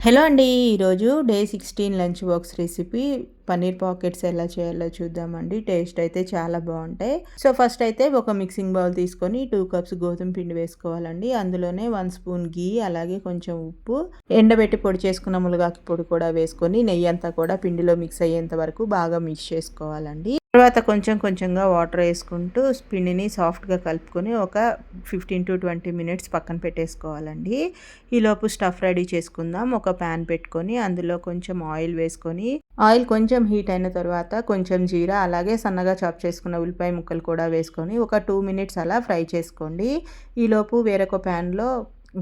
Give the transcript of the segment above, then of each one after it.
Hello అండి. ఈరోజు day 16 lunch box recipe paneer pockets ఎలా చేయాలో చూద్దామండి. టేస్ట్ అయితే చాలా బాగుంటాయి. సో ఫస్ట్ అయితే ఒక మిక్సింగ్ బౌల్ తీసుకొని 2 కప్స్ గోధుమ పిండి వేసుకోవాలండి. అందులోనే 1 స్పూన్ గీ, అలాగే కొంచెం ఉప్పు, ఎండబెట్టి పొడి చేసుకున్న మునగాకు పొడి కూడా వేసుకొని నెయ్యి అంతా కూడా పిండిలో మిక్స్ అయ్యేంత వరకు బాగా మిక్స్ చేసుకోవాలండి. తర్వాత కొంచెం కొంచెంగా వాటర్ వేసుకుంటూ పిండిని సాఫ్ట్గా కలుపుకొని ఒక 15-20 మినిట్స్ పక్కన పెట్టేసుకోవాలండి. ఈలోపు స్టఫ్ రెడీ చేసుకుందాం. ఒక ప్యాన్ పెట్టుకొని అందులో కొంచెం ఆయిల్ వేసుకొని, ఆయిల్ కొంచెం హీట్ అయిన తర్వాత కొంచెం జీరా, అలాగే సన్నగా చాప్ చేసుకున్న ఉల్లిపాయ ముక్కలు కూడా వేసుకొని ఒక 2 మినిట్స్ అలా ఫ్రై చేసుకోండి. ఈలోపు వేరొక ప్యాన్లో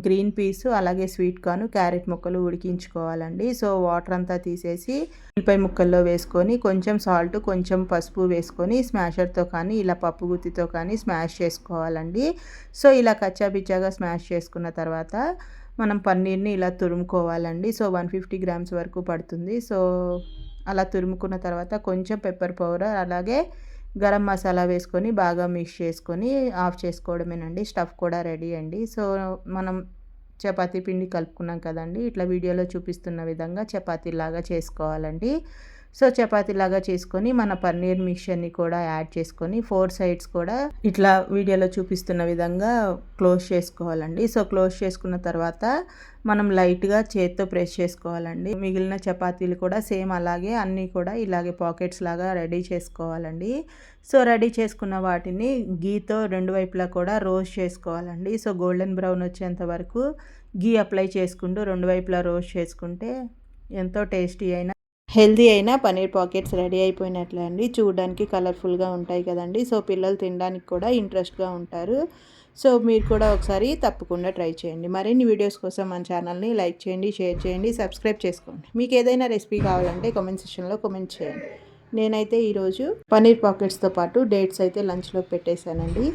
గ్రీన్ పీస్, అలాగే స్వీట్ కార్న్, క్యారెట్ ముక్కలు ఉడికించుకోవాలండి. సో వాటర్ అంతా తీసేసి ఉల్లిపాయ ముక్కల్లో వేసుకొని కొంచెం సాల్ట్, కొంచెం పసుపు వేసుకొని స్మాషర్తో కానీ ఇలా పప్పు గుత్తితో కానీ స్మాష్ చేసుకోవాలండి. సో ఇలా కచ్చాపిచ్చాగా స్మాష్ చేసుకున్న తర్వాత మనం పన్నీర్ని ఇలా తురుముకోవాలండి. సో 150 గ్రామ్స్ వరకు పడుతుంది. సో అలా తురుముకున్న తర్వాత కొంచెం పెప్పర్ పౌడర్, అలాగే గరం మసాలా వేసుకొని బాగా మిక్స్ చేసుకొని ఆఫ్ చేసుకోవడమేనండి. స్టఫ్ కూడా రెడీ అండి. సో మనం చపాతీ పిండి కలుపుకున్నాం కదండి, ఇట్లా వీడియోలో చూపిస్తున్న విధంగా చపాతీలాగా చేసుకోవాలండి. సో చపాతీలాగా చేసుకొని మన పన్నీర్ మిక్చర్ని కూడా యాడ్ చేసుకొని 4 సైడ్స్ కూడా ఇట్లా వీడియోలో చూపిస్తున్న విధంగా క్లోజ్ చేసుకోవాలండి. సో క్లోజ్ చేసుకున్న తర్వాత మనం లైట్గా చేత్తో ప్రెస్ చేసుకోవాలండి. మిగిలిన చపాతీలు కూడా సేమ్ అలాగే అన్నీ కూడా ఇలాగే పాకెట్స్ లాగా రెడీ చేసుకోవాలండి. సో రెడీ చేసుకున్న వాటిని గీతో రెండు వైపులా కూడా రోస్ట్ చేసుకోవాలండి. సో గోల్డెన్ బ్రౌన్ వచ్చేంత వరకు గీ అప్లై చేసుకుంటూ రెండు వైపులా రోస్ట్ చేసుకుంటే ఎంతో టేస్టీ అయిన హెల్దీ అయిన పన్నీర్ పాకెట్స్ రెడీ అయిపోయినట్లే అండి. చూడడానికి కలర్ఫుల్గా ఉంటాయి కదండి. సో పిల్లలు తినడానికి కూడా ఇంట్రెస్ట్గా ఉంటారు. సో మీరు కూడా ఒకసారి తప్పకుండా ట్రై చేయండి. మరిన్ని వీడియోస్ కోసం మన ఛానల్ని లైక్ చేయండి, షేర్ చేయండి, సబ్స్క్రైబ్ చేసుకోండి. మీకు ఏదైనా రెసిపీ కావాలంటే కామెంట్ సెక్షన్లో కామెంట్ చేయండి. నేనైతే ఈరోజు పన్నీర్ పాకెట్స్తో పాటు డేట్స్ అయితే లంచ్లో పెట్టేశానండి.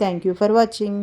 Thank you for watching.